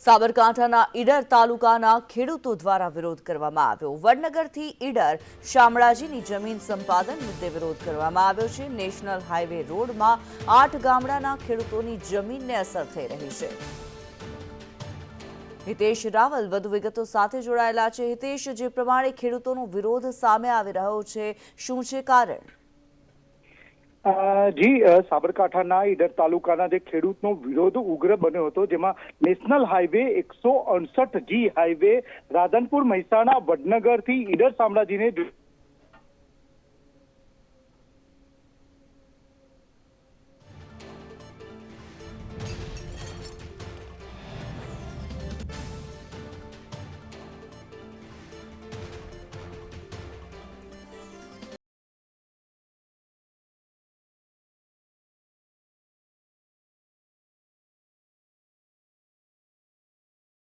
સાબરકાંઠાના ઈડર તાલુકાના ખેડૂતો દ્વારા વિરોધ કરવામાં આવ્યો। વડનગરથી ઈડર શામળાજીની જમીન સંપાદન મુદ્દે વિરોધ કરવામાં આવ્યો છે। નેશનલ હાઈવે રોડમાં 8 ગામડાના ખેડૂતોની જમીનને અસર થઈ રહી છે। હિતેશ રાવલ વધુ વિગતો સાથે જોડાયેલા છે। હિતેશ, જે પ્રમાણે ખેડૂતોનો વિરોધ સામે આવી રહ્યો છે, શું છે કારણ? જી, સાબરકાંઠાના ઈડર તાલુકાના જે ખેડૂતનો વિરોધ ઉગ્ર બન્યો હતો, જેમાં national highway 168 G highway Radhanpur Mehsana વડનગરથી ઈડર શામળાજીને